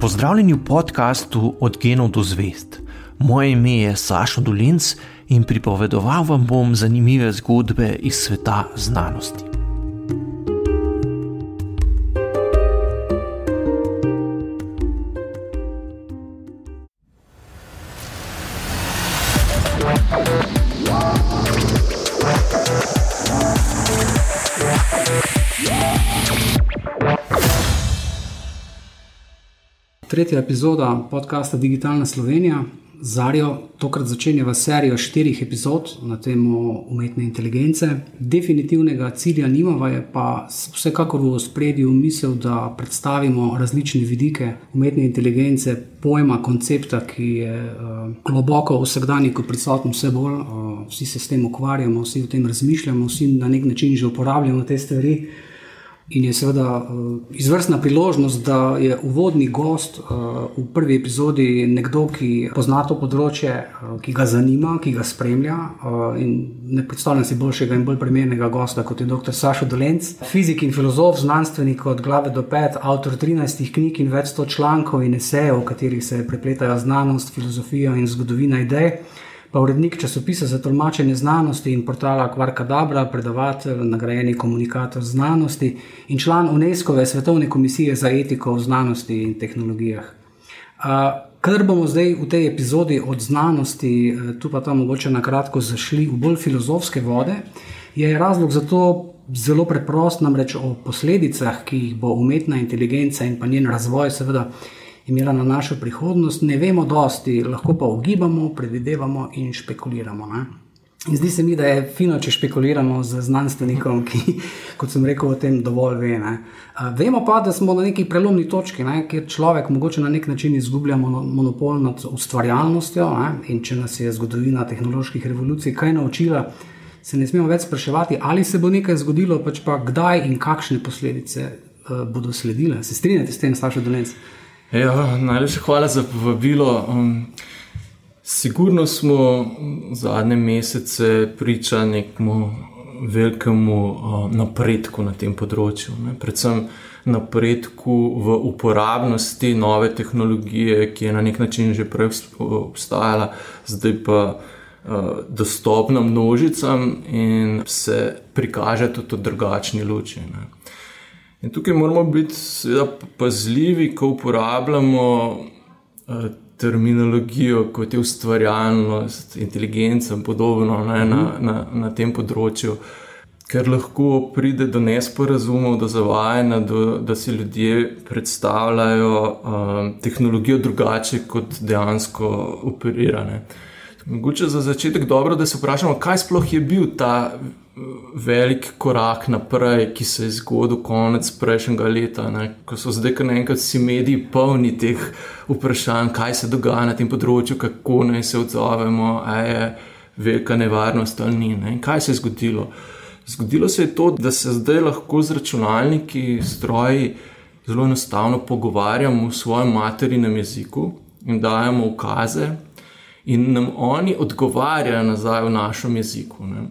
Pozdravljeni v podcastu Od genov do zvezd. Moje ime je Sašo Dolenc in pripovedoval vam bom zanimive zgodbe iz sveta znanosti. Tretja epizoda podcasta Digitalna Slovenija. Zarjo tokrat začenjava serijo 4 epizod na temo umetne inteligence. Definitivnega cilja nimava, je pa vsekakor v ospredju misel, da predstavimo različne vidike umetne inteligence, pojma, koncepta, ki je globoko v vsakdanjiku prisoten vse bolj. Vsi se s tem ukvarjamo, vsi o tem razmišljamo, vsi na nek način že uporabljamo te stvari. In je seveda izvrstna priložnost, da je uvodni gost v prvi epizodi nekdo, ki pozna to področje, ki ga zanima, ki ga spremlja, in ne predstavljam si boljšega in bolj primernega gosta, kot je dr. Sašo Dolenc. Fizik in filozof, znanstvenik od glave do pet, avtor 13 knjig in več 100 člankov in esejev, v katerih se prepletajo znanost, filozofija in zgodovina idej. Pa urednik časopisa za tolmačenje znanosti in portala Kvarkadabra, predavatelj, nagrajeni komunikator znanosti in član UNESCO-ve svetovne komisije za etiko v znanosti in tehnologijah. Kadar bomo zdaj v tej epizodi od znanosti, tu pa tam mogoče na kratko zašli v bolj filozofske vode, je razlog za to zelo preprost, namreč o posledicah, ki jih bo umetna inteligenca in pa njen razvoj seveda imela na našo prihodnost, ne vemo dosti, lahko pa ugibamo, predvidevamo in špekuliramo. Ne? In zdi se mi, da je fino, če špekuliramo z znanstvenikom, ki, kot sem rekel, o tem dovolj ve. Ne? Vemo pa, da smo na neki prelomni točki, ne? Kjer človek mogoče na nek način izgublja monopol nad ustvarjalnostjo, ne? In če nas je zgodovina tehnoloških revolucij kaj naučila, se ne smemo več spraševati, ali se bo nekaj zgodilo, pač pa kdaj in kakšne posledice bodo sledile. Se strinjate s tem, Sašo Dolenc? Ja, najlepša hvala za povabilo. Sigurno smo zadnje mesece priča nekemu velikemu napredku na tem področju. Ne? Predvsem napredku v uporabnosti nove tehnologije, ki je na nek način že prej obstajala, zdaj pa dostopna množicam in se prikaže tudi v drugačni luči. Ne? In tukaj moramo biti seveda pazljivi, ko uporabljamo terminologijo, kot je ustvarjalnost, inteligenca in podobno, ne, na tem področju, ker lahko pride do nesporazumov, do zavajanja, da si ljudje predstavljajo tehnologijo drugače, kot dejansko operirane. Mogoče za začetek dobro, da se vprašamo, kaj sploh je bil ta velik korak naprej, ki se je zgodil konec prejšnjega leta, ne? Ko so zdaj kar naenkrat vsi mediji polni teh vprašanj, kaj se dogaja na tem področju, kako naj se odzovemo, a je velika nevarnost ali ni. Ne? In kaj se je zgodilo? Zgodilo se je to, da se zdaj lahko z računalniki, stroji zelo enostavno pogovarjamo v svojem materinem jeziku in dajemo ukaze in nam oni odgovarjajo nazaj v našem jeziku. Ne?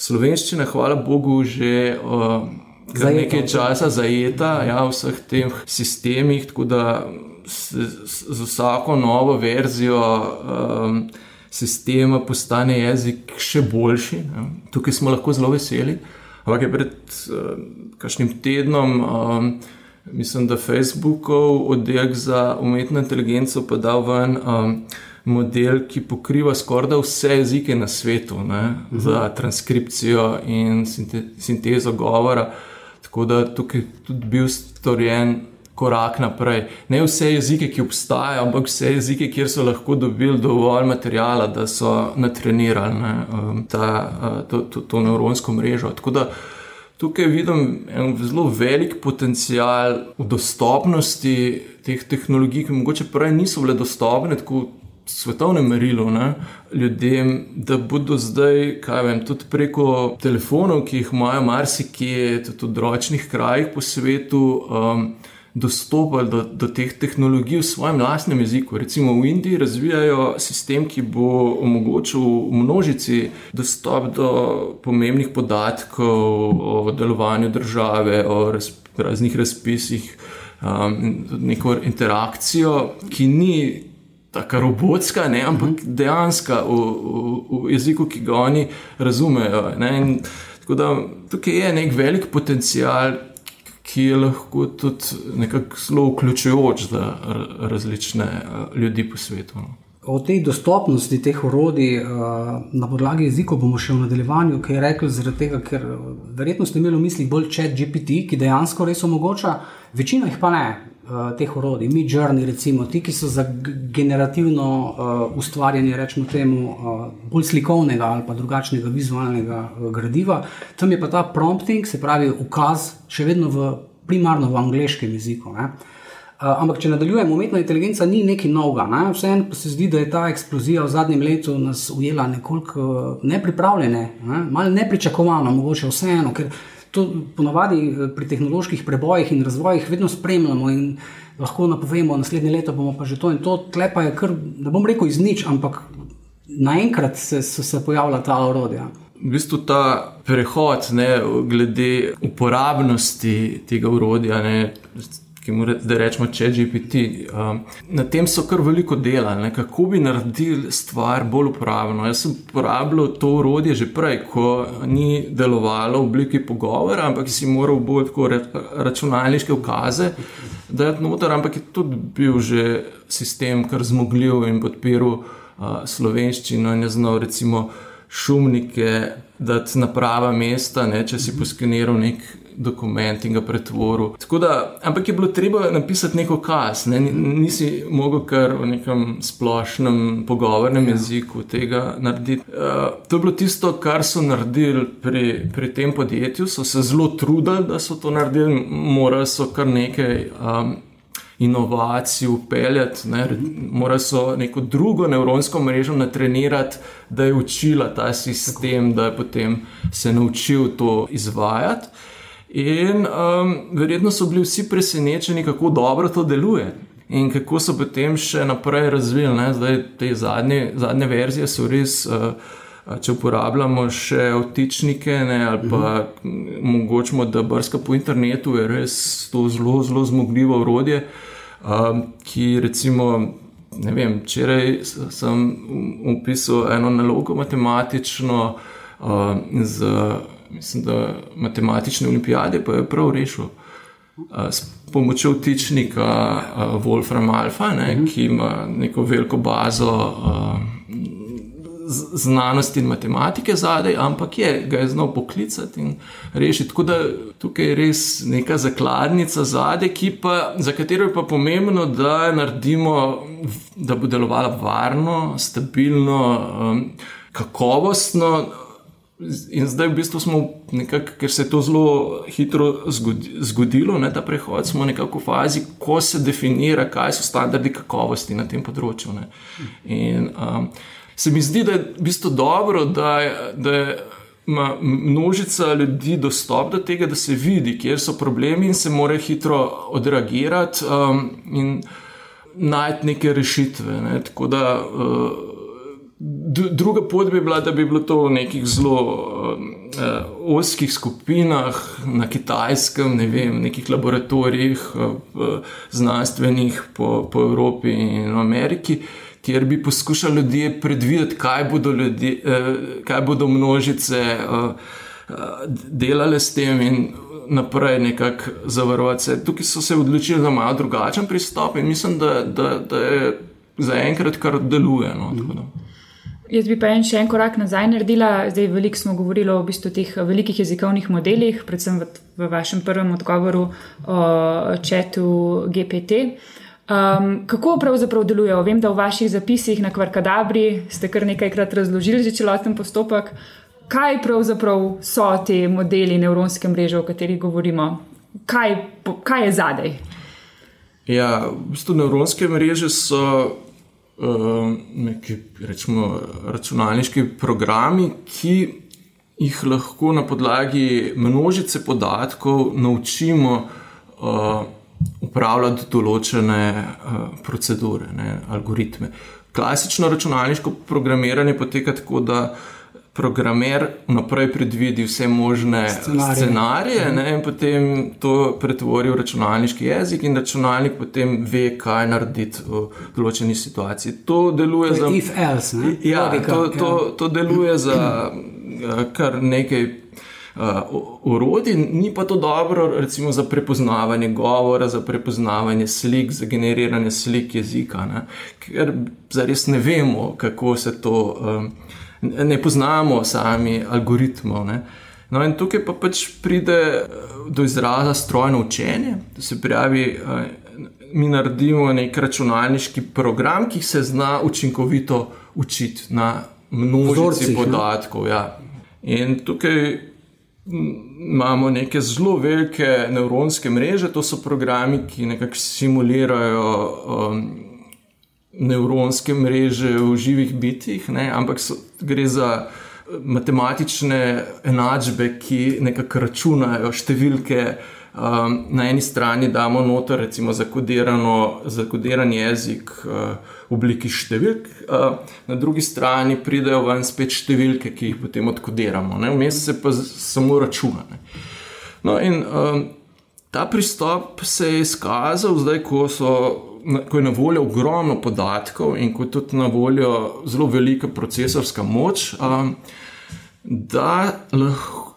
Slovenščina, hvala Bogu, že kar nekaj časa zajeta v vseh teh sistemih, tako da z vsako novo verzijo sistema postane jezik še boljši. Ne? Tukaj smo lahko zelo veseli. Ampak je pred kakšnim tednom, mislim, da Facebookov oddelek za umetno inteligenco pa dal ven model, ki pokriva skoraj vse jezike na svetu, ne, za transkripcijo in sintezo govora, tako da tukaj tudi bil storjen korak naprej. Ne vse jezike, ki obstajajo, ampak vse jezike, kjer so lahko dobili dovolj materijala, da so natrenirali, ne, to nevronsko mrežo. Tako da tukaj vidim en zelo velik potencial v dostopnosti teh tehnologij, ki mogoče prej niso bile dostopne tako svetovnem merilu, ne, ljudem, da bodo zdaj, tudi preko telefonov, ki jih imajo marsikje, tudi v ročnih krajih po svetu, dostopali do teh tehnologij v svojem lastnem jeziku. Recimo v Indiji razvijajo sistem, ki bo omogočil množici dostop do pomembnih podatkov o delovanju države, o raznih razpisih, neko interakcijo, ki ni taka robotska, ne, ampak dejanska v jeziku, ki ga oni razumejo. Ne. In tako da tukaj je nek velik potencial, ki je lahko tudi nekako zelo vključujoč za različne ljudi po svetu. No. O tej dostopnosti teh orodij na podlagi jezikov bomo še v nadaljevanju, kaj je rekel zaradi tega, ker verjetno ste imeli v mislih bolj ChatGPT, ki dejansko res omogoča, večina jih pa ne, teh orodij. Midjourney recimo, ti, ki so za generativno ustvarjanje, rečemo temu, bolj slikovnega ali pa drugačnega vizualnega gradiva, tam je pa ta prompting, se pravi ukaz, še vedno primarno v angleškem jeziku, ne. Ampak, če nadaljujemo, umetna inteligenca ni nekaj novega. Ne? Vseeno pa se zdi, da je ta eksplozija v zadnjem letu nas ujela nekoliko nepripravljene, ne? Malo nepričakovano, mogoče vseeno, ker to ponavadi pri tehnoloških prebojih in razvojih vedno spremljamo in lahko napovemo, naslednje leto bomo pa že to in to, tle pa je kar, ne bom rekel iz nič, ampak naenkrat so se pojavila ta orodja. V bistvu ta prehod, ne, glede uporabnosti tega orodja, ne, ki mu da rečemo ChatGPT, na tem so kar veliko dela, ne, kako bi naredili stvar bolj uporabno. Jaz sem uporabljal to orodje že prej, ko ni delovalo v obliki pogovora, ampak si moral bolj tako računalniške ukaze dati noter, ampak je tudi bil že sistem kar zmogljiv in podpiral slovenščino in je znal recimo šumnike dati na prava mesta, ne, če si poskeniral nek dokument in ga pretvoril. Tako da, ampak je bilo treba napisati nek ukaz, ne, nisi mogel kar v nekem splošnem pogovornem jeziku tega narediti. To je bilo tisto, kar so naredili pri tem podjetju, so se zelo trudili, da so to naredili, morali so kar nekaj inovacij upeljati, ne, morali so neko drugo nevronsko mrežo natrenirati, da je učila ta sistem, da je potem se naučil to izvajati. In verjetno so bili vsi presenečeni, kako dobro to deluje in kako so potem še naprej razvili. Ne? Zdaj, te zadnje verzije so res, če uporabljamo še vtičnike, ne, ali pa mogočemo, da brska po internetu, je res to zelo, zelo zmogljivo orodje, ki recimo, ne vem, včeraj sem upisal eno nalogo matematično mislim, da matematične olimpijade, pa je prav rešil s pomočjo vtičnika Wolfram Alpha, ne, ki ima neko veliko bazo znanosti in matematike zadaj, ampak ga je znal poklicati in rešiti. Tako da tukaj je res neka zakladnica zadaj, za katero je pa pomembno, da naredimo, da bo delovala varno, stabilno, kakovostno. In zdaj v bistvu smo nekako, ker se je to zelo hitro zgodilo, ne, ta prehod, smo nekako v fazi, ko se definira, kaj so standardi kakovosti na tem področju. Ne. In se mi zdi, da je v bistvu dobro, da ima množica ljudi dostop do tega, da se vidi, kjer so problemi in se mora hitro odreagirati in najti neke rešitve. Ne. Tako da druga pot bi bila, da bi bilo to v nekih zelo ozkih skupinah na Kitajskem, ne vem, nekih laboratorijih znanstvenih po Evropi in v Ameriki, kjer bi poskušali ljudje predvideti, kaj bodo množice delale s tem in naprej nekako zavarovati se. Tukaj so se odločili za malo drugačen pristop in mislim, da je zaenkrat kar deluje. No, tako da. Jaz bi pa še en korak nazaj naredila. Zdaj veliko smo govorili o v bistvu teh velikih jezikovnih modelih, predvsem v vašem prvem odgovoru o chatu GPT. Kako pravzaprav delujejo? Vem, da v vaših zapisih na Kvarkadabri ste kar nekajkrat razložili že celoten postopek. Kaj pravzaprav so te modeli nevronske mreže, o katerih govorimo? Kaj je zadaj? Ja, v bistvu nevronske mreže so neki, rečemo, računalniški programi, ki jih lahko na podlagi množice podatkov naučimo upravljati določene procedure, ne, algoritme. Klasično računalniško programiranje poteka tako, da programer vnaprej predvidi vse možne scenarije, ne, in potem to pretvori v računalniški jezik in računalnik potem ve, kaj narediti v določeni situaciji. To deluje za... If else, ne? Ja, to deluje za kar nekaj orodij, ni pa to dobro recimo za prepoznavanje govora, za prepoznavanje slik, za generiranje slik jezika, ne? Ker zares ne vemo, kako se to... Ne poznamo sami algoritmov. Ne? No in tukaj pa pač pride do izraza strojno učenje. To se pravi, mi naredimo nek računalniški program, ki se zna učinkovito učiti na množici podatkov. Ja. In tukaj imamo neke zelo velike nevronske mreže, to so programi, ki nekako simulirajo nevronske mreže v živih bitjih, ne? Ampak gre za matematične enačbe, ki nekako računajo številke. Na eni strani damo noter recimo zakodiran jezik v obliki številk, na drugi strani pridejo ven spet številke, ki jih potem odkodiramo. Vmes se pa samo računa. Ne? No in ta pristop se je izkazal zdaj, ko je na voljo ogromno podatkov in ko je tudi na voljo zelo velika procesorska moč,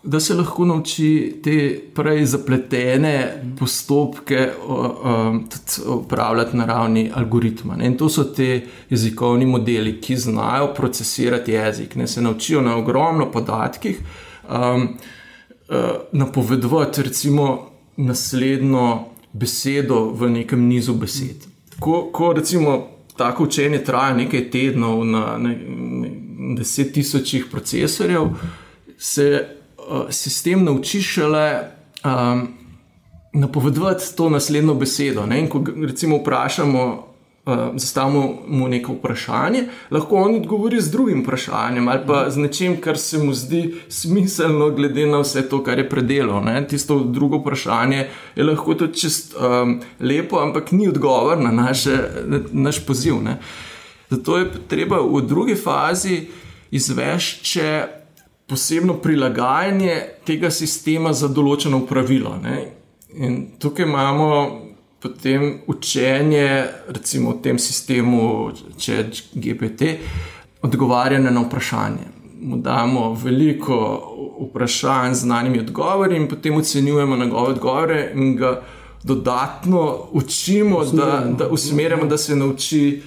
da se lahko nauči te prej zapletene postopke tudi upravljati na ravni algoritma. In to so te jezikovni modeli, ki znajo procesirati jezik. Se naučijo na ogromno podatkih napovedovati recimo naslednjo besedo v nekem nizu besed. Ko recimo tako učenje traja nekaj tednov na 10,000 procesorjev, se sistem nauči šele napovedovati to naslednjo besedo. In ko recimo zastavimo mu neko vprašanje, lahko on odgovori z drugim vprašanjem ali pa z nečim, kar se mu zdi smiselno glede na vse to, kar je predelal. Tisto drugo vprašanje je lahko tudi čist lepo, ampak ni odgovor na naš poziv. Zato je treba v drugi fazi izvesti še posebno prilagajanje tega sistema za določeno pravilo. In tukaj imamo potem učenje, recimo v tem sistemu ChatGPT, odgovarjanje na vprašanje. Mu damo veliko vprašanj z znanimi odgovori in potem ocenjujemo njegove odgovore in ga dodatno učimo, da usmerjamo, da se nauči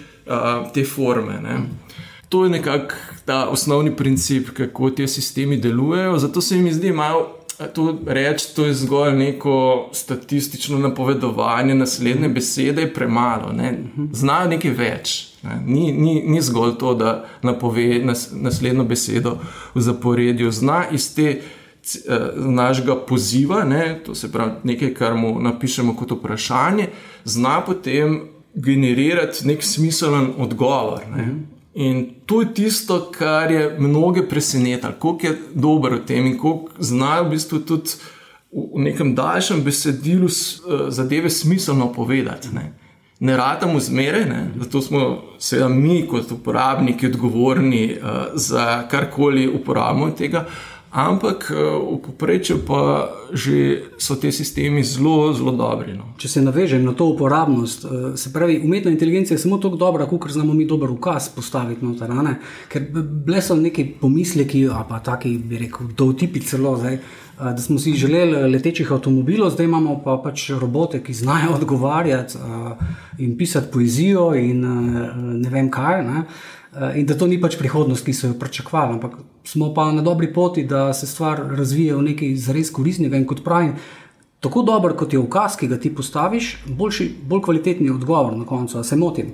te forme. To je nekako ta osnovni princip, kako te sistemi delujejo. Zato se mi zdi malo to je zgolj neko statistično napovedovanje naslednje besede, je premalo. Znajo nekaj več. Ni zgolj to, da napove naslednjo besedo v zaporedju. Zna iz te našega poziva, to se pravi nekaj, kar mu napišemo kot vprašanje, zna potem generirati nek smiselen odgovor. In to je tisto, kar je mnoge presenetilo, koliko je dober v tem in koliko znajo v bistvu tudi v nekem daljšem besedilu zadeve smiselno povedati. Ne ratamo zmeraj, zato smo seveda mi kot uporabniki odgovorni za karkoli uporabimo tega, ampak v povprečju pa že so te sistemi zelo, zelo dobri. Če se navežem na to uporabnost, se pravi, umetna inteligencija je samo toliko dobra, kolikor znamo mi dober ukaz postaviti noter, ker bile so neki pomisleki, pa taki, bi rekel, dovtipi celo, da smo si želeli letečih avtomobilov, zdaj imamo pa pač robote, ki znajo odgovarjati in pisati poezijo in ne vem kaj, in da to ni pač prihodnost, ki so jo pričakovali, ampak smo pa na dobri poti, da se stvar razvije v nekaj zares koristnega in kot pravim, tako dober, kot je ukaz, ki ga ti postaviš, bolj kvalitetni odgovor na koncu, a se motim?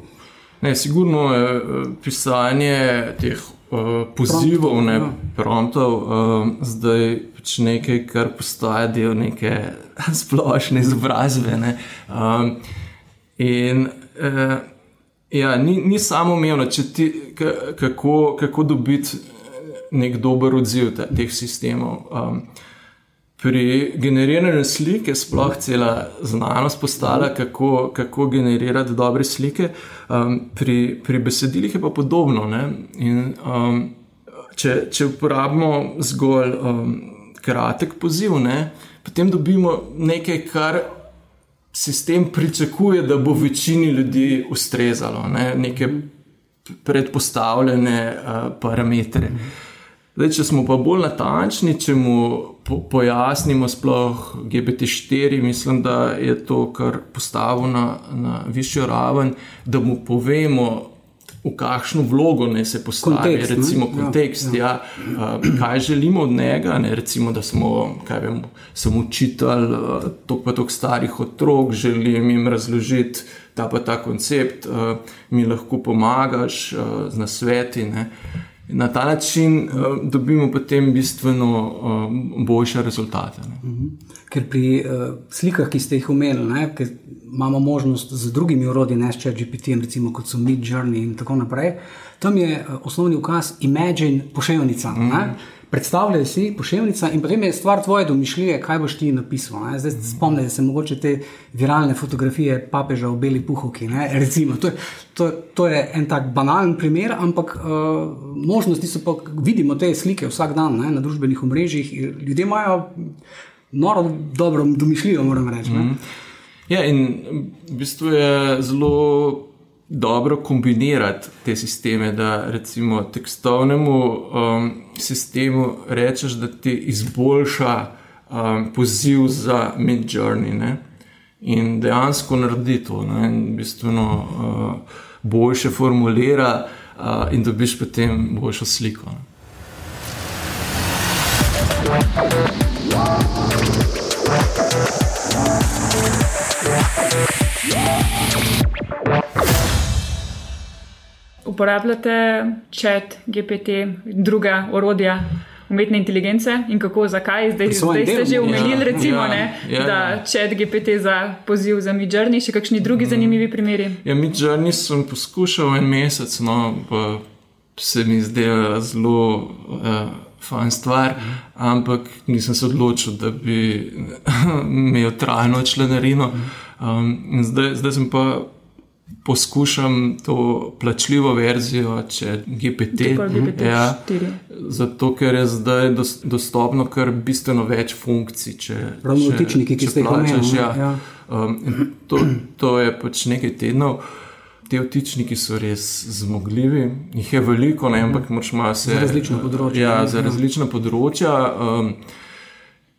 Sigurno je pisanje teh pozivov, promptov, zdaj pač nekaj, kar postaja del neke splošne izobrazbe. In ni samoumevno, kako dobiti nek dober odziv teh sistemov. Pri generiranju slike sploh cela znanost postala, kako generirati dobre slike. Pri besedilih je pa podobno. In če uporabimo zgolj kratek poziv, ne, potem dobimo nekaj, kar sistem pričakuje, da bo večini ljudi ustrezalo, ne, neke predpostavljene parametre. Zdaj, če smo pa bolj natančni, če mu pojasnimo sploh GPT-4, mislim, da je to, kar postavil na višjo raven, da mu povemo, v kakšno vlogo ne se postavi, recimo kontekst, kaj želimo od njega, ne, recimo, da smo, sem učitelj, toliko starih otrok, želim jim razložiti ta pa ta koncept, mi lahko pomagaš z nasveti, ne. Na ta način dobimo potem bistveno boljše rezultate. Ne. Ker pri slikah, ki ste jih omenili, ne, ker imamo možnost z drugimi orodji, ne s ChatGPT-jem, recimo kot so Midjourney in tako naprej, tam je osnovni ukaz Imagine poševnica. Predstavljaj si poševnica in potem je stvar tvoje domišljije, kaj boš ti napisal. Ne? Zdaj spomnite se mogoče te viralne fotografije papeža v beli puhovki. Recimo, to je en tak banalen primer, ampak možnosti so pa, vidimo te slike vsak dan, ne, na družbenih omrežjih. Ljudje imajo noro dobro domišljijo, moram reči. Ja, in v bistvu je zelo dobro kombinirati te sisteme, da recimo tekstovnemu sistemu rečeš, da ti izboljša poziv za Midjourney, ne? In dejansko naredi to, ne? In v bistvu boljše formulira in dobiš potem boljšo sliko. Ne? Uporabljate chat, GPT, druga orodja umetne inteligence in kako, zakaj? Zdaj ste že omenili, recimo, da chat, GPT za poziv za Midjourney, še kakšni drugi zanimivi primeri? Ja, Midjourney sem poskušal en mesec, pa se mi zdela zelo fajn stvar, ampak nisem se odločil, da bi imel trajno članarino. In zdaj sem pa poskušam to plačljivo verzijo GPT, zato ker je zdaj dostopno kar bistveno več funkcij, če plačaš. To je pač nekaj tednov. Te vtičniki so res zmogljivi, jih je veliko, ne, ampak moč ima se za različna področja. Za različna področja.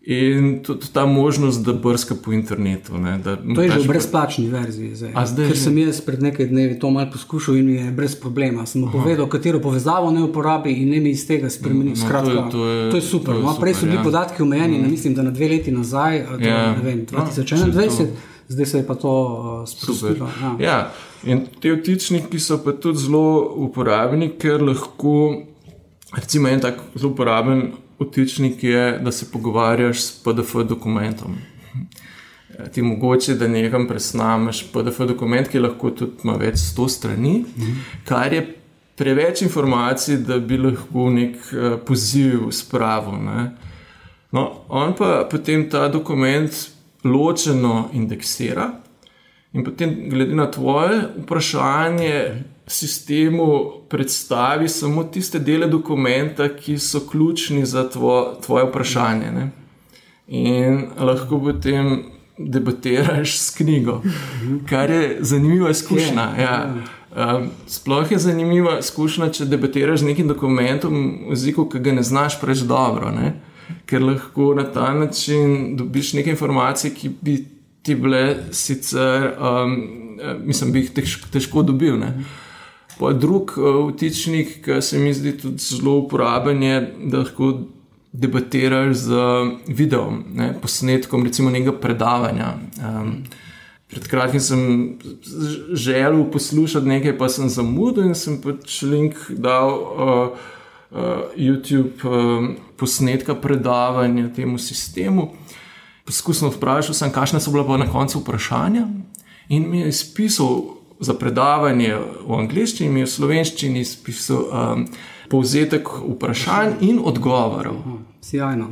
In tudi ta možnost, da brska po internetu. Ne, da to je že v brezplačni verziji zdaj. Ker sem jaz pred nekaj dnevi to malo poskušal in mi je brez problema. Sem mu povedal, katero povezavo ne uporabi in ne mi iz tega spremeni. Skratka, to je super. Prej so bili podatki omejeni, mislim, da na 2 leti nazaj, ne vem, 2021, zdaj se je pa to sprostilo. Ja, in te vtičniki so pa tudi zelo uporabni, ker lahko, recimo en tak zelo uporaben vtičnik je, da se pogovarjaš s PDF dokumentom. Ti mogoče, da nekam presnameš PDF dokument, ki lahko tudi ima več 100 strani, kar je preveč informacij, da bi lahko nek poziv spravil. Ne? No, on pa potem ta dokument ločeno indeksira in potem glede na tvoje vprašanje sistemu predstavi samo tiste dele dokumenta, ki so ključni za tvoje vprašanje. Ne? In lahko potem debatiraš s knjigo, kar je zanimiva izkušnja. Sploh je zanimiva izkušnja, če debatiraš z nekim dokumentom v jeziku, ki ga ne znaš preveč dobro, ne? Ker lahko na ta način dobiš neke informacije, ki bi ti bile sicer, bi jih težko dobil. Ne? Pa drug vtičnik, ki se mi zdi tudi zelo uporaben, je, da lahko debatiraš z videom, ne, posnetkom, recimo nekega predavanja. Pred kratkim sem želel poslušati nekaj, pa sem zamudil in sem pač link dal YouTube posnetka predavanja temu sistemu. Poskusno vprašal sem, kakšna so bila pa na koncu vprašanja in mi je izpisal za predavanje v angleščini, mi je v slovenščini spisal povzetek vprašanj in odgovorov. Sjajno.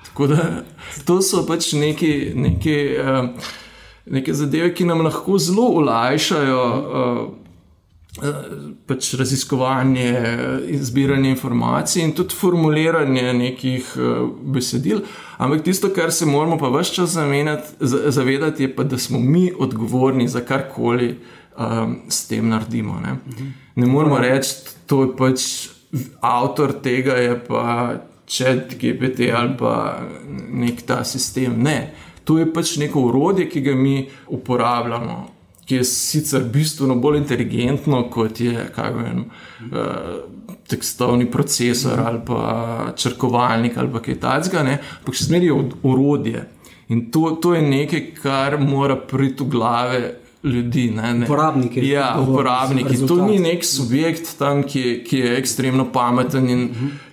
Tako da to so pač neke zadeve, ki nam lahko zelo olajšajo pač raziskovanje, zbiranje informacij in tudi formuliranje nekih besedil. Ampak tisto, kar se moramo pa ves čas zavedati, je pa, da smo mi odgovorni za karkoli s tem naredimo. Ne moramo reči, to je pač avtor tega je pa ChatGPT ali pa nek ta sistem. Ne, to je pač neko orodje, ki ga mi uporabljamo, ki je sicer bistveno bolj inteligentno, kot je tekstovni procesor ali pa črkovalnik ali pa kaj takega, ampak še zmeraj je orodje. In to je nekaj, kar mora priti v glave ljudi. Uporabniki. Ja, uporabniki. To ni nek subjekt tam, ki je ekstremno pameten in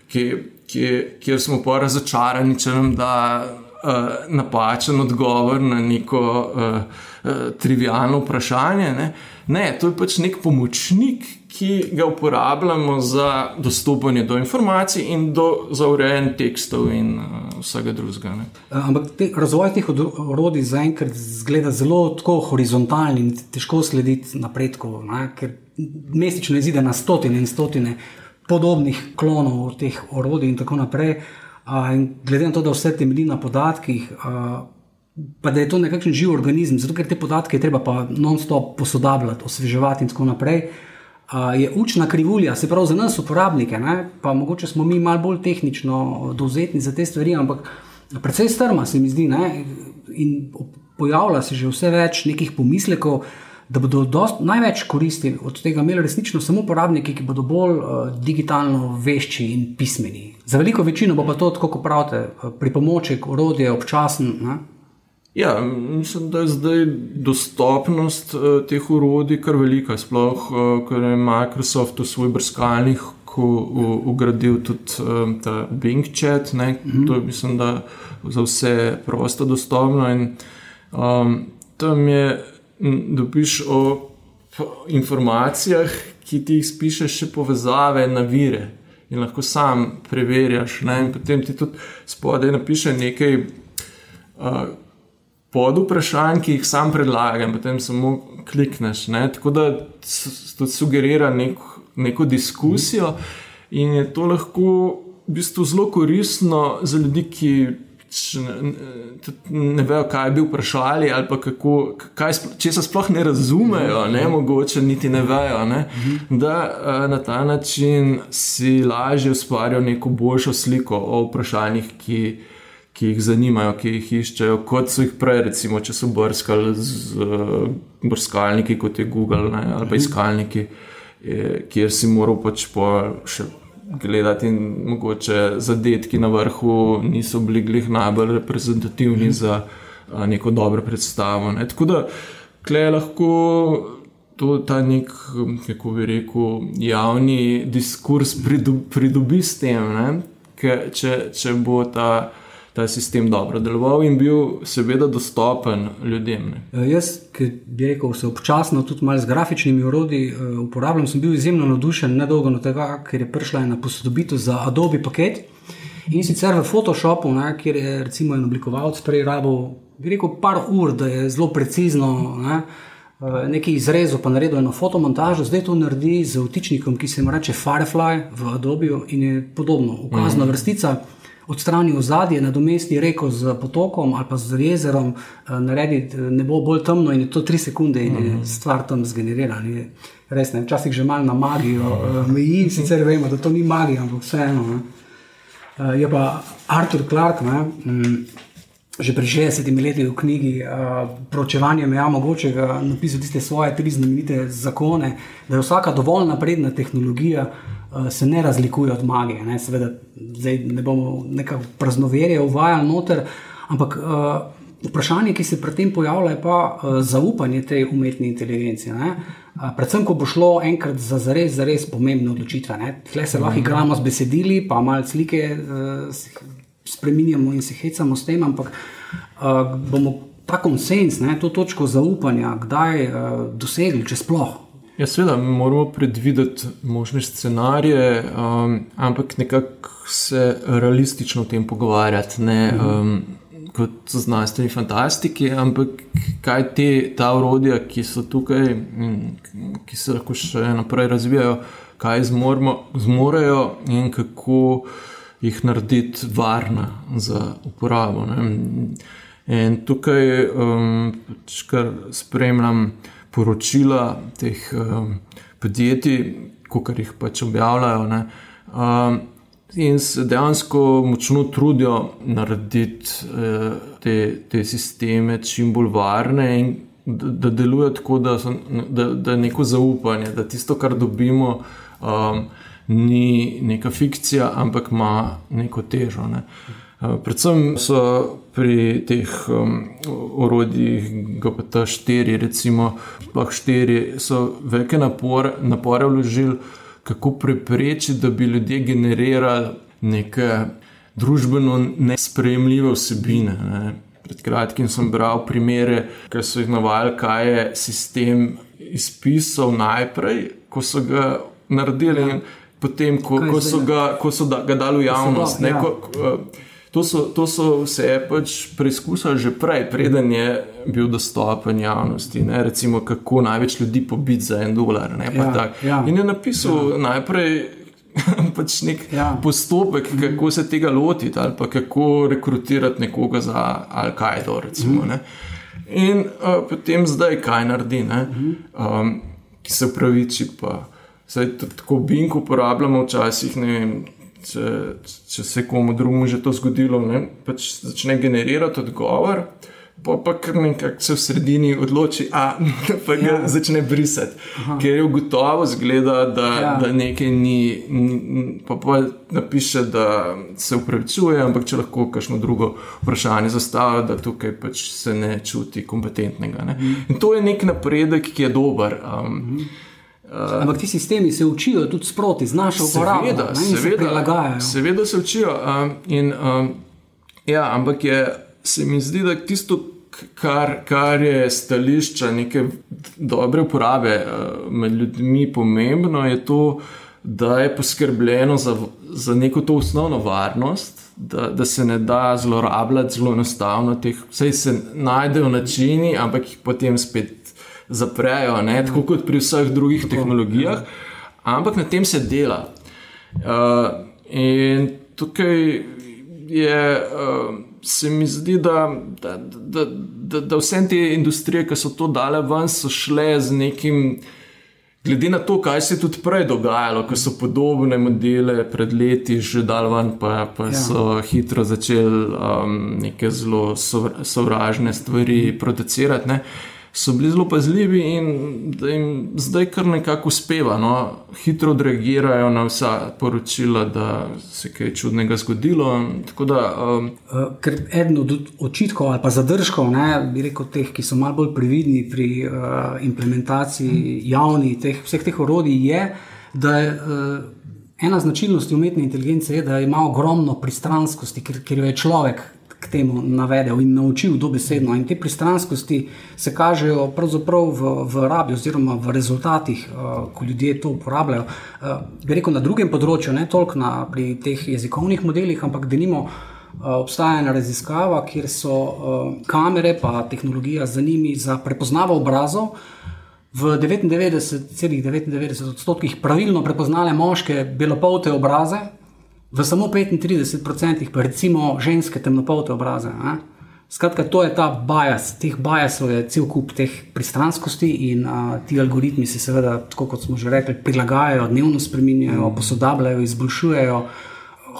kjer smo pa razočarani, če nam da napačen odgovor na neko trivialno vprašanje. Ne, to je pač nek pomočnik, ki ga uporabljamo za dostopanje do informacij in za urejanje tekstov in vsega drugega. Ampak razvoj teh orodij zaenkrat zgleda zelo tako horizontalni in težko slediti napredku, ker mesečno izide na stotine in stotine podobnih klonov teh orodij in tako naprej. In glede na to, da vse temelji na podatkih, pa da je to nekakšen živ organizem, zato ker te podatke je treba pa non-stop posodabljati, osveževati in tako naprej, je učna krivulja, se pravi za nas uporabnike, pa mogoče smo mi malo bolj tehnično dovzetni za te stvari, ampak precej strma se mi zdi, in pojavlja se že vse več nekih pomislekov, da bodo največ koristi od tega imeli resnično samo uporabniki, ki bodo bolj digitalno vešči in pismeni. Za veliko večino bo pa to, tako kot pravite, pripomoček, orodje, občasen. Ja, mislim, da je zdaj dostopnost teh orodij kar velika, sploh, ker je Microsoft v svoj brskalnik ugradil tudi ta Bing chat, to je, mislim, da za vse prosto dostopno in tam je dobiš o informacijah, ki ti jih spišeš še povezave na vire in lahko sam preverjaš, in potem ti tudi spodaj napiše nekaj pod vprašanj, ki jih sam predlagam, potem samo klikneš, tako da to sugerira neko diskusijo in je to lahko v bistvu zelo koristno za ljudi, ki ne vejo, kaj bi vprašali ali pa česa sploh ne razumejo, mogoče niti ne vejo, da na ta način si lažje ustvarijo neko boljšo sliko o vprašanjih, ki jih zanimajo, ki jih iščejo, kot so jih prej, recimo, če so brskali z brskalniki, kot je Google, ali pa iskalniki, kjer si moral pač še gledati in mogoče zadetki na vrhu niso bili glih najbolj reprezentativni za neko dobro predstavo. Tako da tukaj lahko ta nek, kako bi rekel, javni diskurs pridobi s tem, če bo ta sistem dobro deloval in bil seveda dostopen ljudem. Jaz, ki bi rekel, se občasno tudi malo z grafičnimi orodji uporabljam, sem bil izjemno navdušen nedolgo na tega, ker je prišla ena posodobitev za Adobe paket in sicer v Photoshopu, kjer je recimo en oblikovalec prej rabil, bi rekel, par ur, da je zelo precizno nekaj izrezal pa naredil eno fotomontažo, zdaj to naredi z vtičnikom, ki se mu reče Firefly v Adobeju in je podobno. Ukazna vrstica odstrani ozadje, nadomesti reko z potokom ali pa z jezerom, naredi nebo bolj temno in je to 3 sekunde in je stvar tam zgenerirana. Res ne, včasih že malo na magijo meji, sicer vemo, da to ni magija, ampak vseeno. Je pa Arthur Clarke, že pred 60 leti v knjigi Proučevanje meja mogočega napisal tiste svoje 3 znamenite zakone, da je vsaka dovolj napredna tehnologija se ne razlikuje od magije. Seveda, zdaj ne bomo nekako praznoverje uvajali noter, ampak vprašanje, ki se pri tem pojavlja, je pa zaupanje tej umetni inteligenci. Predvsem, ko bo šlo enkrat za zares pomembne odločitve. Tle se lahko igramo z besedili, pa malo slike spreminjamo in se hecamo s tem, ampak bomo ta konsens, to točko zaupanja, kdaj dosegli, če sploh? Ja, seveda, moramo predvideti možne scenarije, ampak nekako se realistično o tem pogovarjati, ne kot znanstveni fantastiki, ampak kaj ta orodja, ki so tukaj, ki se lahko še naprej razvijajo, kaj zmorejo in kako jih narediti varna za uporabo. Ne. In tukaj kar spremljam poročila teh podjetij, kakor jih pač objavljajo, ne. In se dejansko močno trudijo narediti te sisteme čim bolj varne in da delujejo tako, da je neko zaupanje, da tisto, kar dobimo, ni neka fikcija, ampak ima neko težo. Ne. Predvsem so pri teh orodjih GPT-4, recimo, sploh 4, so velike napore vložili, kako preprečiti, da bi ljudje generirali neke družbeno nesprejemljive vsebine. Ne. Pred kratkim sem bral primere, ki so jih navajali, kaj je sistem izpisal najprej, ko so ga naredili in potem, ko so ga dali v javnost. To so vse pač preizkusili že prej, preden je bil dostopen javnosti. Ne? Recimo, kako največ ljudi pobiti za $1. Ne? In je napisal najprej pač nek postopek, kako se tega lotiti ali pa kako rekrutirati nekoga za Al-Kaido, recimo. Ne? In potem zdaj kaj naredi, ne? Ki se upraviči pa. Saj tako Bing uporabljamo včasih, ne vem, če se komu drugemu že to zgodilo, ne, pač začne generirati odgovor, pa kar nekako se v sredini odloči, pa ga začne brisati, ker je gotovo zgleda, da nekaj ni, pa napiše, da se upravičuje, ampak če lahko kakšno drugo vprašanje zastavlja, da tukaj pač se ne čuti kompetentnega. Ne. In to je nek napredek, ki je dober. Ampak ti sistemi se učijo tudi sproti, z našo uporabo, in se prilagajajo. Seveda se učijo. Ampak se mi zdi, da tisto, kar je stališča neke dobre uporabe med ljudmi pomembno, je to, da je poskrbljeno za neko to osnovno varnost, da se ne da zlorabljati zelo enostavno. Vsej se najdejo načini, ampak jih potem spet zaprejo, ne, tako kot pri vseh drugih tehnologijah, ampak na tem se dela. In tukaj se mi zdi, da vse te industrije, ki so to dale ven, so šle z nekim, glede na to, kaj se je tudi prej dogajalo, ko so podobne modele pred leti že dali ven, pa so hitro začeli neke zelo sovražne stvari producirati, ne. So bili zelo pazljivi in da jim zdaj kar nekako uspeva. No? Hitro odreagirajo na vsa poročila, da se kaj čudnega zgodilo. Tako da, ker eden od očitkov ali pa zadržkov, ne, bi rekel teh, ki so malo bolj previdni pri implementaciji javnih vseh teh orodij, je, da je ena značilnosti umetne inteligence je, da ima ogromno pristranskosti, ker jo je človek k temu navedel in naučil dobesedno. In te pristranskosti se kažejo pravzaprav v rabi oziroma v rezultatih, ko ljudje to uporabljajo. Bi rekel na drugem področju, ne toliko pri teh jezikovnih modelih, ampak denimo obstaja ena raziskava, kjer so kamere pa tehnologija za njimi za prepoznavo obrazov v 99,99% pravilno prepoznale moške belopolte obraze, v samo 35% pa recimo ženske temnopolte obraze. Ne? Skratka, to je ta bias, teh biasov je cel kup teh pristranskosti in ti algoritmi se seveda, tako kot smo že rekli, prilagajajo, dnevno spreminjajo, posodabljajo, izboljšujejo.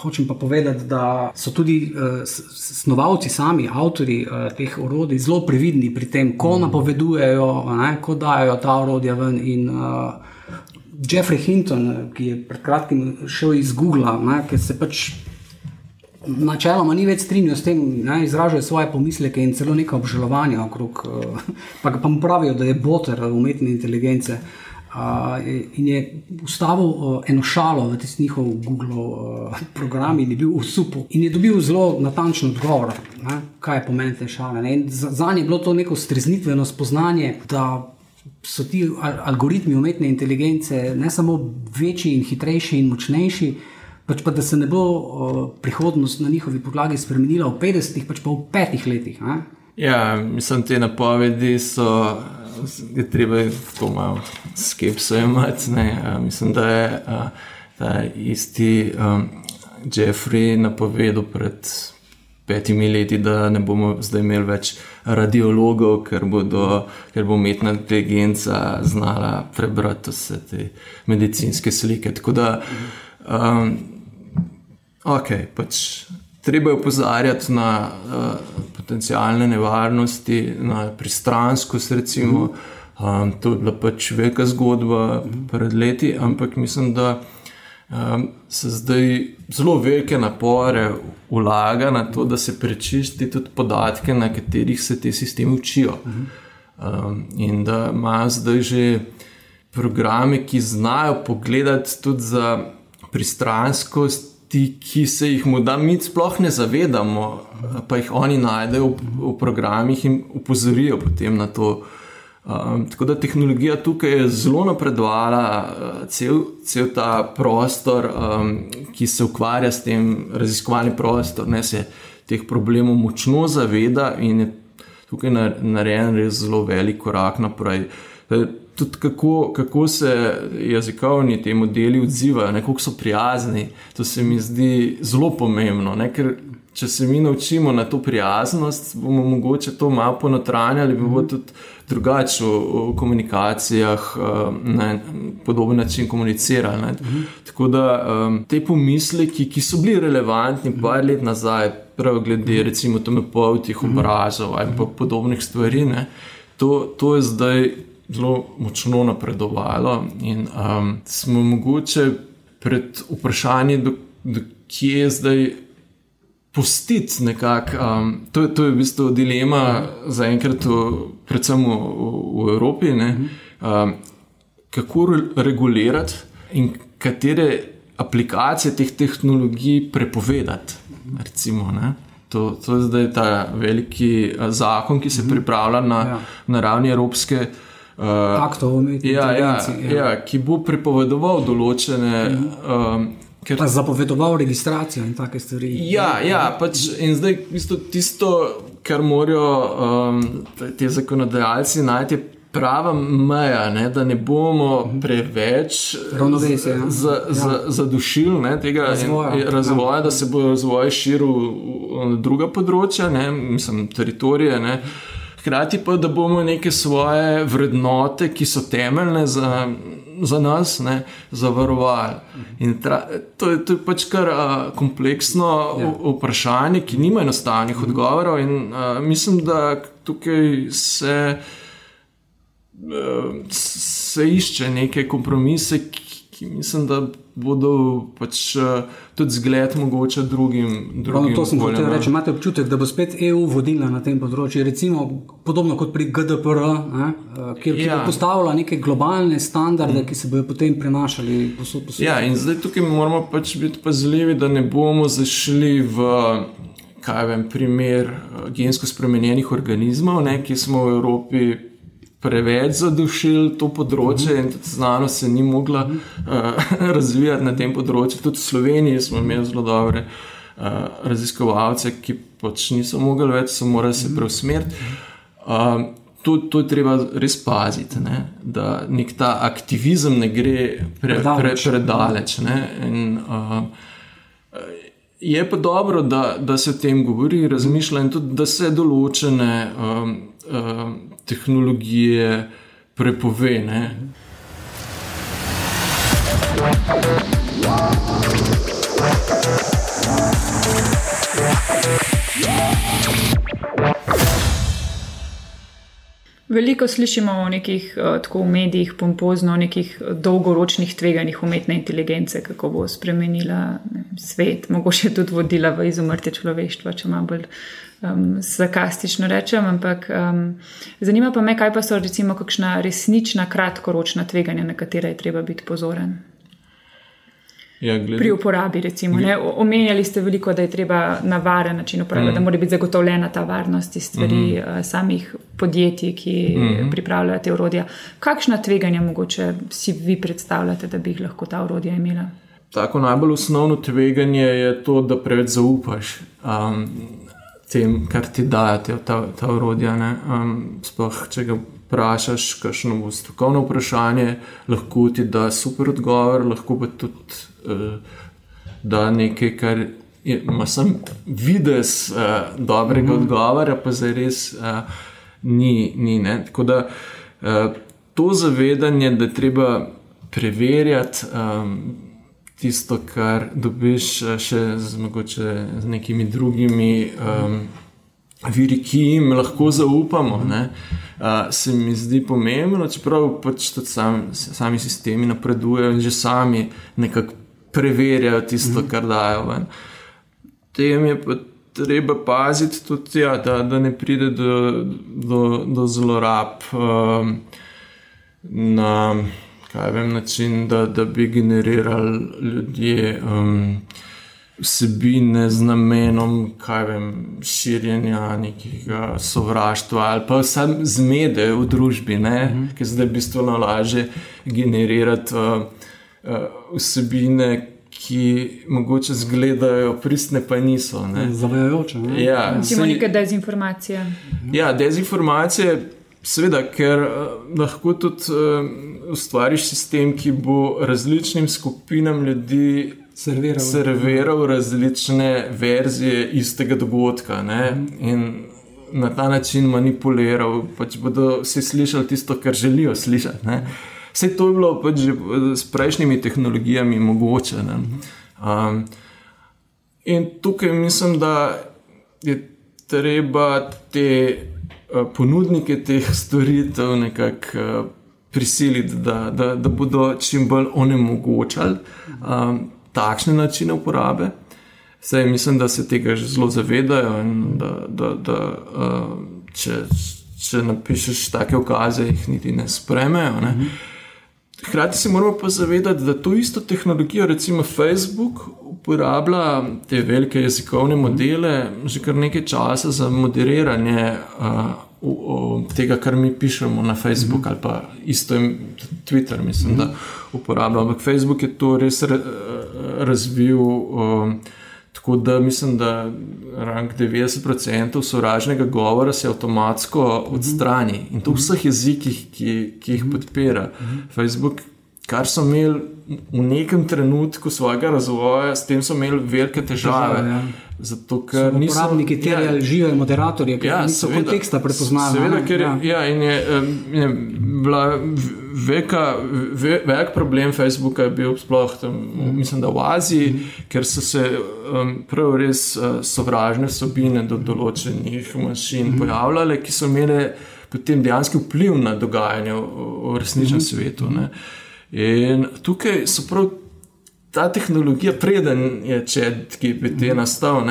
Hočem pa povedati, da so tudi snovalci sami, avtori teh orodij zelo previdni pri tem, ko napovedujejo, ne, ko dajo ta orodja ven in Jeffrey Hinton, ki je pred kratkim šel iz Googla, ki se pač načeloma ni več strinjal s tem, izražajo svoje pomisleke in celo neka obžalovanja okrog, pa mu pravijo, da je boter umetne inteligence. In je ustavil eno šalo v tisti njihov Googlov program in je bil osupel. In je dobil zelo natančen odgovor, kaj je pomen te šale. In zanje je bilo to neko streznitveno spoznanje, da so ti algoritmi umetne inteligence ne samo večji in hitrejši in močnejši, pač pa da se ne bo prihodnost na njihovi podlagi spremenila v 50, pač pa v 5 letih. Ja, mislim, te napovedi je treba to malo skepso imati. Mislim, da je ta isti Jeffrey napovedal pred 5 leti, da ne bomo zdaj imeli več radiologov, ker bo umetna inteligenca znala prebrati vse te medicinske slike. Tako da, pač treba je opozarjati na potencialne nevarnosti, na pristranskost, recimo. To je bila pač velika zgodba pred leti, ampak mislim, da se zdaj zelo velike napore vlaga na to, da se prečisti tudi podatke, na katerih se te sistemi učijo. In da imajo zdaj že programe, ki znajo pogledati tudi za pristranskosti, ki se jih morda mi sploh ne zavedamo, pa jih oni najdejo v programih in upozorijo potem na to. Tako da tehnologija tukaj je zelo napredovala, cel ta prostor, ki se ukvarja s tem, raziskovalni prostor, se teh problemov močno zaveda in je tukaj narejen res zelo velik korak naprej. Tudi kako se jezikovni te modeli odzivajo, koliko so prijazni, to se mi zdi zelo pomembno, ker če se mi naučimo na to prijaznost, bomo mogoče to malo ponotranjali, bo tudi drugače v komunikacijah na podoben način komunicirali. Tako da te pomisleki, ki so bili relevantni par let nazaj, prav glede recimo temnopoltih obrazov ali pa podobnih stvari, to je zdaj zelo močno napredovalo in smo mogoče pred vprašanji, do kje je zdaj pustiti nekako, to je v bistvu dilema zaenkrat predvsem v Evropi, kako regulirati in katere aplikacije teh tehnologij prepovedati, recimo, To je zdaj ta veliki zakon, ki se pripravlja na ravni Evropske aktov umetne inteligencije. Ki bo prepovedoval določene zapovedoval registracijo in take stvari. Pač in zdaj tisto, kar morajo te zakonodajalci najti, prava meja, da ne bomo preveč zadušili tega razvoja, da se bo razvoj širil na druga področja, mislim, teritorije, hkrati pa, da bomo neke svoje vrednote, ki so temeljne za nas, zavarovali. In to je pač kar kompleksno vprašanje, ki nima enostavnih odgovorov in mislim, da tukaj se išče neke kompromise, ki mislim, da bodo pač tudi zgled mogoče drugim to sem hotel reči, imate občutek, da bo spet EU vodila na tem področju, recimo podobno kot pri GDPR, kjer bo postavila neke globalne standarde, ki se bojo potem prenašali posod po svetu. In zdaj tukaj moramo pač biti pazljivi, da ne bomo zašli v primer gensko spremenjenih organizmov, ki smo v Evropi preveč zadušili to področje in tudi znanost se ni mogla razvijati na tem področju. Tudi v Sloveniji smo imeli zelo dobre raziskovalce, ki pač niso mogli več, so morali se preusmeriti. To je treba res paziti, da nek ta aktivizem ne gre predaleč. In je pa dobro, da se o tem govori, razmišlja in tudi, da se določene tehnologije prepove. Veliko slišimo o nekih tako v medijih pompozno, o nekih dolgoročnih tveganjih umetne inteligence, kako bo spremenila svet, mogoče tudi vodila v izumrtje človeštva, če malo bolj sarkastično rečem, ampak zanima pa me, kaj pa so recimo kakšna resnična kratkoročna tveganja, na katera je treba biti pozoren. Pri uporabi recimo. Omenjali ste veliko, da je treba na varen način uporabljati, da mora biti zagotovljena ta varnost iz stvari samih podjetij, ki pripravljajo te orodja. Kakšna tveganja mogoče si vi predstavljate, da bi jih lahko ta orodja imela? Tako najbolj osnovno tveganje je to, da preveč zaupaš. tem, kar ti dajo ta orodja. Sploh, če ga vprašaš, kakšno bo strokovno vprašanje, lahko ti da super odgovor, lahko pa tudi da nekaj, kar ima sam videz dobrega odgovora, pa zdaj res ni. Ne? Tako da to zavedanje, da je treba preverjati tisto, kar dobiš še mogoče z nekimi drugimi viri, ki jim lahko zaupamo, se mi zdi pomembno, čeprav pač tudi sami sistemi napredujejo in že sami nekako preverjajo tisto, kar dajo ven. Tem je pa treba paziti tudi, da ne pride do zlorab na način, da bi generirali ljudje vsebine z namenom širjenja nekega sovraštva ali pa sam zmede v družbi, ker zdaj bistveno lažje generirati vsebine, ki mogoče zgledajo pristne, pa niso. Zavajajoče. Recimo neka dezinformacija. Ja, dezinformacije, seveda, ker lahko tudi ustvariš sistem, ki bo različnim skupinam ljudi serviral različne verzije istega dogodka, in na ta način manipuliral, pač bodo vsi slišali tisto, kar želijo slišati. Vse to je bilo pač že s prejšnjimi tehnologijami mogoče. In tukaj mislim, da je treba te ponudnike teh storitev nekako prisiliti, da bodo čim bolj onemogočali takšne načine uporabe. Saj mislim, da se tega že zelo zavedajo in da če napišeš take ukaze, jih niti ne spremejo. Hkrati se moramo pa zavedati, da to isto tehnologijo, recimo Facebook, uporablja te velike jezikovne modele že kar nekaj časa za moderiranje tega, kar mi pišemo na Facebook, ali pa isto Twitter, mislim, da uporablja. Ampak Facebook je to res razvil tako, da mislim, da rang 90% sovražnega govora se avtomatsko odstrani. In to v vseh jezikih, ki jih podpira. Facebook, kar so imeli v nekem trenutku svojega razvoja, s tem so imeli velike težave. Zato, ker so uporabniki terjali žive moderatorje, ki niso konteksta prepoznali. Seveda, ker in je bila velik problem Facebooka je bil sploh tam, mislim, da v Aziji, ker so se prav res sovražne vsebine do določenih manjšin pojavljale, ki so imele potem dejanski vpliv na dogajanje v resničnem svetu. In tukaj so prav ta tehnologija, preden je ChatGPT nastal,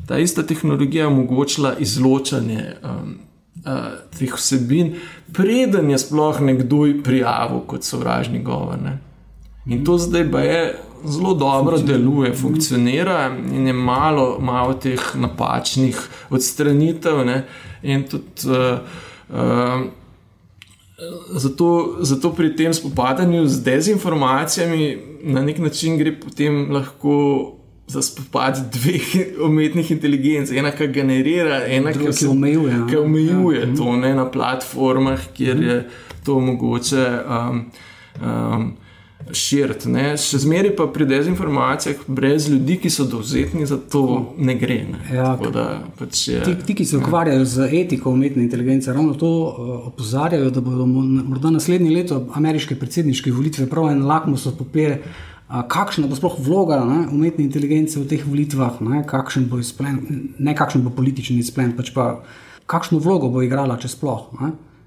ta ista tehnologija omogočila izločanje teh vsebin, preden je sploh nekdo prijavil kot sovražni govor. In to zdaj zelo dobro deluje, funkcionira in je malo teh napačnih odstranitev. In tudi zato pri tem spopadanju z dezinformacijami na nek način gre potem lahko za spopad dveh umetnih inteligenc. Ena, ki generira, ena, ki omejuje to na platformah, kjer je to mogoče širiti. Še zmeraj pa pri dezinformacijah brez ljudi, ki so dovzetni, za to ne gre. Ti, ki se ukvarjajo z etiko umetne inteligence, ravno to opozarjajo, da bodo morda naslednje leto ameriške predsedniške volitve prav en lakmusov papir, kakšna bo sploh vloga umetne inteligence v teh volitvah, kakšen bo izplen, ne kakšen bo politični izplen, pač pa kakšno vlogo bo igrala, če sploh.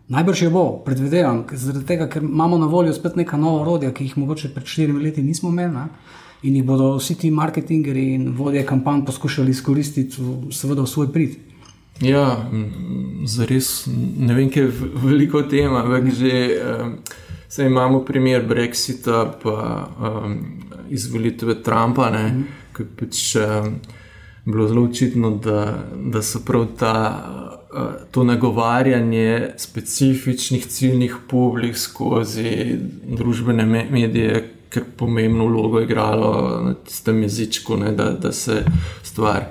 Najbrž je bo, predvidevam, zaradi tega, ker imamo na voljo spet neka nova orodja, ki jih mogoče pred 4 leti nismo imeli, in jih bodo vsi ti marketingeri in vodje kampanj poskušali izkoristiti seveda v svoj prid. Ja, zares ne vem, kaj je veliko tema, ampak že imamo primer Brexita pa izvolitve Trumpa, ki je pač bilo zelo očitno, da so prav to nagovarjanje specifičnih ciljnih publik skozi družbene medije, kar pomembno vlogo igralo na tistem jezičku, da se stvar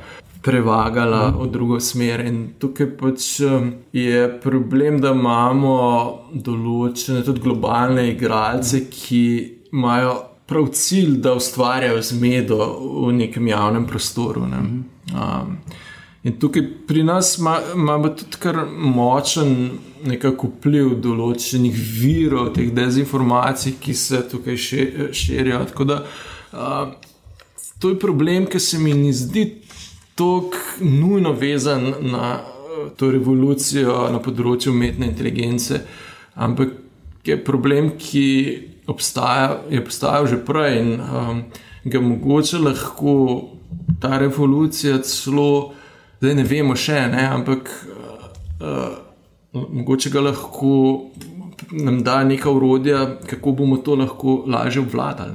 prevagala v drugo smer. In tukaj pač je problem, da imamo določene tudi globalne igralce, ki imajo prav cilj, da ustvarjajo zmedo v nekem javnem prostoru. Ne? In tukaj pri nas imamo tudi kar močen nekako vpliv določenih virov, teh dezinformacij, ki se tukaj širijo. Tako da to je problem, ki se mi ne zdi toliko nujno vezan na to revolucijo na področju umetne inteligence, ampak je problem, ki je obstajal že prej in ga mogoče lahko ta revolucija celo, zdaj ne vemo še, ne, ampak mogoče ga lahko nam da neka orodja, kako bomo to lahko lažje obvladali.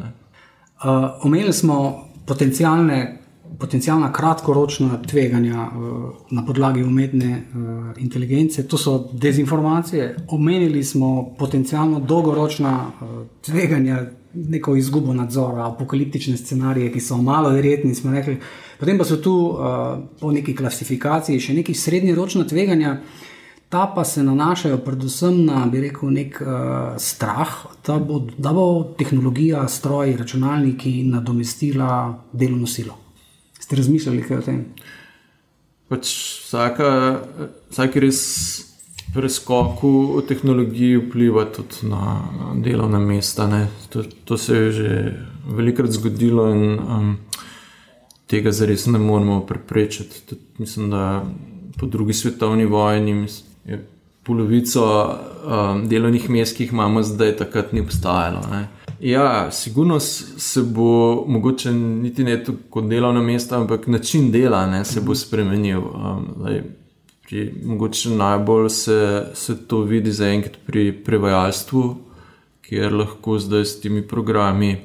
Omenili smo potencialna kratkoročna tveganja na podlagi umetne inteligence, to so dezinformacije. Omenili smo potencialno dolgoročna tveganja, neko izgubo nadzora, apokaliptične scenarije, ki so malo verjetni, smo rekli. Potem pa so tu po neki klasifikaciji še neki srednjeročna tveganja, ta pa se nanašajo predvsem na, bi rekel, nek strah, da bo tehnologija, stroj, računalniki nadomestila delovno silo. Ste razmišljali kaj o tem? Pač vsak res preskoku v tehnologiji vpliva tudi na delovna mesta. Ne? To se je že velikokrat zgodilo in tega zares ne moramo preprečiti. Tudi, mislim, da po drugi svetovni vojni je polovico delovnih mest, ki jih imamo zdaj, takrat ni obstajalo. Ne? Ja, sigurno se bo mogoče niti ne kot delovna mesta, ampak način dela se bo spremenil. Mogoče najbolj se to vidi zaenkrat pri prevajalstvu, kjer lahko zdaj s temi programi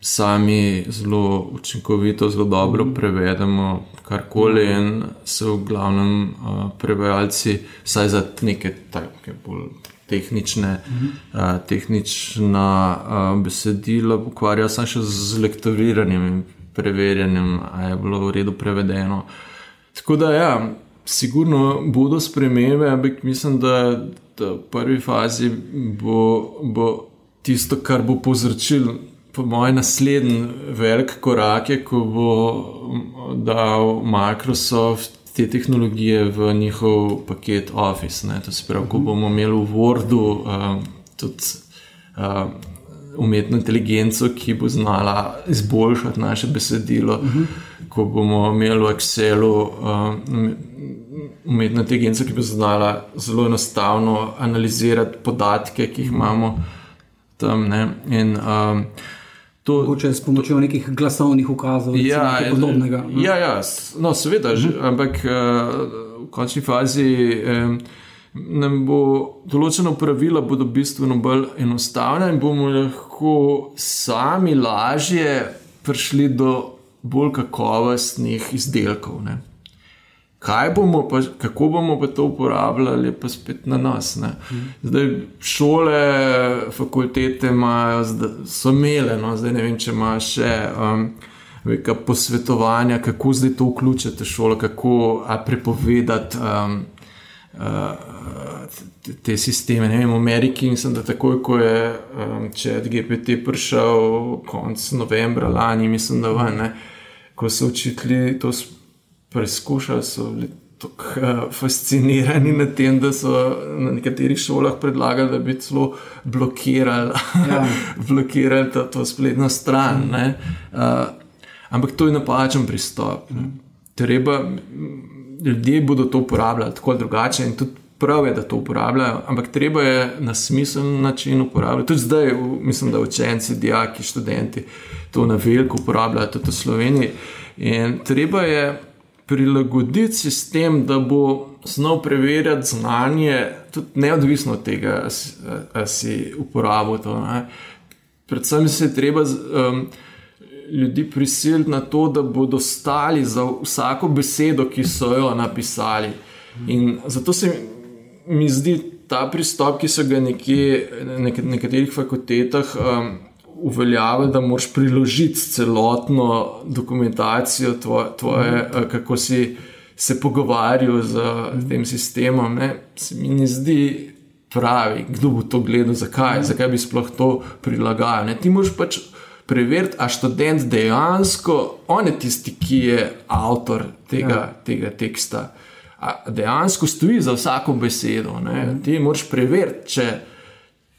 sami zelo učinkovito, zelo dobro prevedemo karkoli in se v glavnem prevajalci vsaj za neke take bolj tehnična besedila ukvarjajo samo še z lektoriranjem in preverjanjem, a je bilo v redu prevedeno. Tako da ja, sigurno bodo spremembe, ampak mislim, da v prvi fazi bo tisto, kar bo povzročil po mojem naslednji velik korak, je, ko bo dal Microsoft te tehnologije v njihov paket Office. Ne? To se pravi, ko bomo imeli v Wordu tudi umetno inteligenco, ki bo znala izboljšati naše besedilo, ko bomo imeli v Excelu umetno inteligenco, ki bo znala zelo enostavno analizirati podatke, ki jih imamo tam. Ne? In mogoče s pomočjo nekih glasovnih ukazov ali nekaj podobnega. Ja, no seveda, ampak v končni fazi nam bo določena pravila bodo bistveno bolj enostavna in bomo lahko sami lažje prišli do bolj kakovostnih izdelkov. Ne? Kako bomo pa to uporabljali, pa spet na nas. Ne? Zdaj šole, fakultete so imele, zdaj ne vem, če ima še posvetovanja, kako zdaj to vključiti šolo, kako prepovedati te sisteme. Ne vem, v Ameriki mislim, da takoj, ko je ChatGPT prišel konec novembra lani, mislim, da ven, ko so učitelji to preizkušali, so bili tako fascinirani nad tem, da so na nekaterih šolah predlagali, da bi celo blokirali to spletno stran. Ne? Ampak to je napačen pristop. Ljudje bodo to uporabljali tako drugače in tudi prav je, da to uporabljajo, ampak treba je na smiseln način uporabljati. Tudi zdaj, mislim, da učenci, dijaki, študenti to na veliko uporabljajo tudi v Sloveniji. In treba je prilagoditi sistem, da bo znal preverjati znanje, tudi neodvisno od tega, ali si uporabil to. Ne? Predvsem se je treba ljudi prisiliti na to, da bodo stali za vsako besedo, ki so jo napisali. In zato se mi zdi ta pristop, ki so ga nekje na nekaterih fakultetah uveljavili, da moraš priložiti celotno dokumentacijo tvoje, kako si se pogovarjal z tem sistemom, ne, se mi ne zdi pravi, kdo bo to gledal, zakaj bi sploh to prilagajal. Ne. Ti moraš pač preveriti, a študent dejansko, on je tisti, ki je avtor tega teksta, a dejansko stoji za vsako besedo. Ne. Ti moraš preveriti,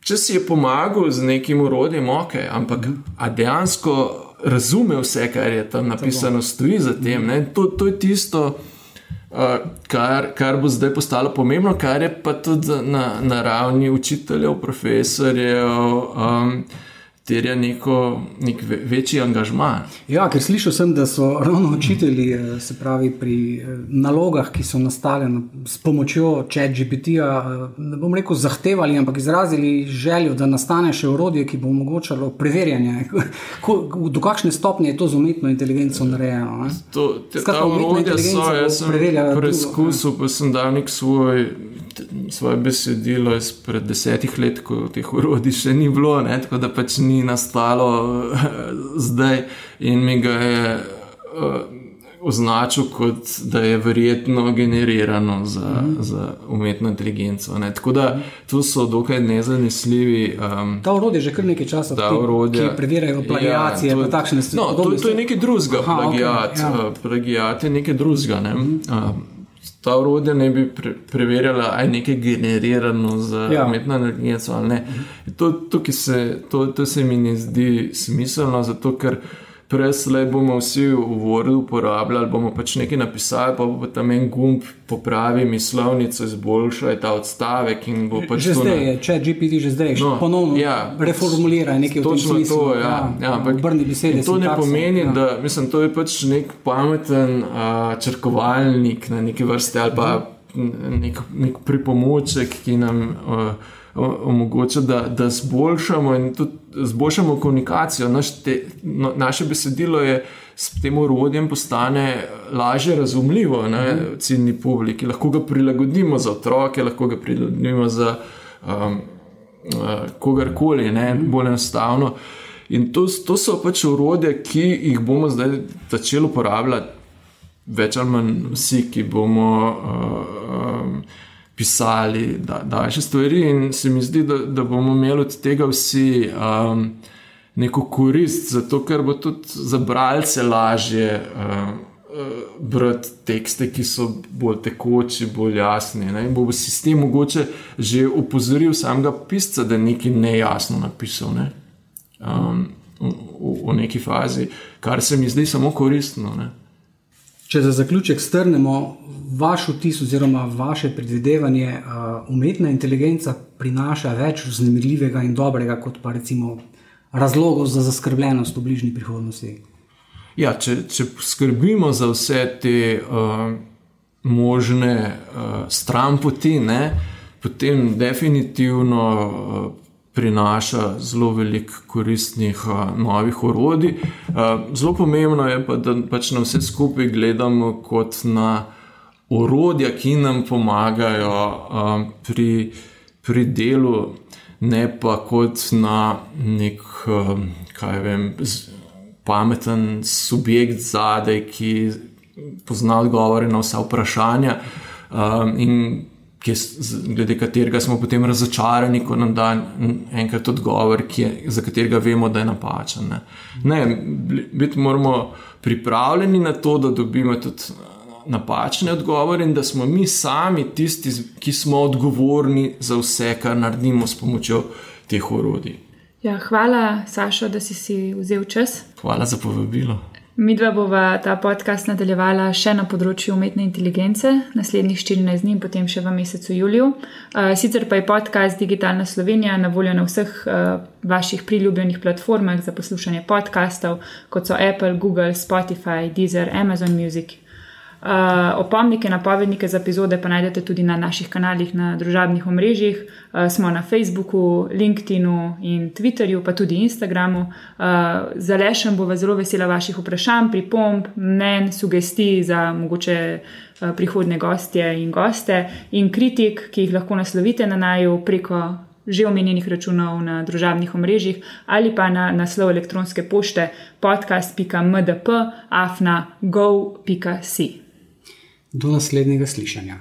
če si je pomagal z nekim orodjem, ok, ampak a dejansko razume vse, kar je tam napisano, stoji za tem. Ne. To je tisto, kar bo zdaj postalo pomembno, kar je pa tudi na ravni učiteljev, profesorjev, terja nek večji angažman. Ja, ker slišal sem, da so ravno učitelji, se pravi pri nalogah, ki so nastale s pomočjo ChatGPT-ja, ne bom rekel zahtevali, ampak izrazili željo, da nastane še orodje, ki bo omogočalo preverjanje. Do kakšne stopnje je to z umetno inteligenco narejeno? Ta orodja so, jaz sem preizkusil, pa sem dal nek svoje besedilo izpred 10 let, ko teh orodij še ni bilo, ne? Tako da pač ni nastalo zdaj in mi ga je označil kot, da je verjetno generirano za umetno inteligenco. Ne? Tako da to so dokaj nezanesljivi. Ta orodje že kar nekaj časa, ki preverjajo plagiacije, pa takšne stvari. No, to je nekaj drugega, plagiat je nekaj drugega, ne? Ta orodja ne bi preverjala, aj nekaj generirano za umetno inteligenco ali ne. To se mi ne zdi smiselno, zato ker preslej bomo vsi v Wordu uporabljali, bomo pač nekaj napisali, pa bo tam en gumb popravi mislovnico, izboljšaj ta odstavek in bo pač že zdaj je, ChatGPT že zdaj ponovno reformulira nekaj v tem smislu. Obrni besede. To ne pomeni, da, mislim, to je pač nek pameten črkovalnik na neki vrste ali pa nek pripomoček, ki nam omogoča, da zboljšamo in tudi zboljšamo komunikacijo. Naše besedilo je s tem orodjem postane lažje razumljivo ciljni publiki. Lahko ga prilagodimo za otroke, lahko ga prilagodimo za kogarkoli, bolj enostavno. In to so pač orodja, ki jih bomo zdaj začeli uporabljati več ali manj vsi, ki bomo pisali daljše stvari in se mi zdi, da bomo imeli od tega vsi neko korist, zato ker bo tudi za bralce lažje brati tekste, ki so bolj tekoči, bolj jasni. In bo sistem mogoče že opozoril samega pisca, da je nekaj nejasno napisal v neki fazi, kar se mi zdi samo koristno. Če za zaključek strnemo vaš vtis oziroma vaše predvidevanje, umetna inteligenca prinaša več vznemirljivega in dobrega, kot pa recimo razlogov za zaskrbljenost v bližnji prihodnosti. Ja, če skrbimo za vse te možne stranpoti, potem definitivno prinaša zelo veliko koristnih novih orodij. Zelo pomembno je pa, da pač na vse skupaj gledamo kot na orodja, ki nam pomagajo pri delu, ne pa kot na nek, pameten subjekt zadaj, ki pozna odgovore na vsa vprašanja in glede katerega smo potem razočarani, ko nam da enkrat odgovor, za katerega vemo, da je napačen. Biti moramo pripravljeni na to, da dobimo tudi napačne odgovore in da smo mi sami tisti, ki smo odgovorni za vse, kar naredimo s pomočjo teh orodij. Ja, hvala, Sašo, da si vzel čas. Hvala za povabilo. Midva bova ta podcast nadaljevala še na področju umetne inteligence, naslednjih 14 dni, potem še v mesecu juliju. Sicer pa je podcast Digitalna Slovenija na voljo na vseh vaših priljubljenih platformah za poslušanje podcastov, kot so Apple, Google, Spotify, Deezer, Amazon Music. Opomnike, napovednike za epizode pa najdete tudi na naših kanalih na družabnih omrežjih. Smo na Facebooku, LinkedInu in Twitterju, pa tudi Instagramu. Z Alešem bova zelo vesela vaših vprašanj, pripomb, mnenj, sugestij za mogoče prihodnje gostje in goste in kritik, ki jih lahko naslovite na naju preko že omenjenih računov na družabnih omrežjih ali pa na naslov elektronske pošte podcast.mdp@go.si. Do naslednjega slišanja.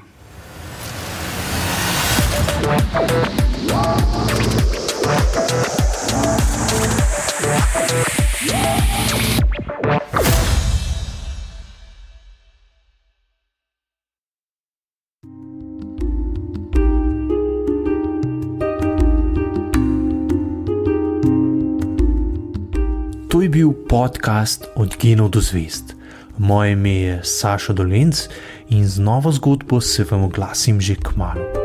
To je bil podcast Od genov do zvezd. Moje ime je Sašo Dolenc in z novo zgodbo se vam oglasim že kmalu.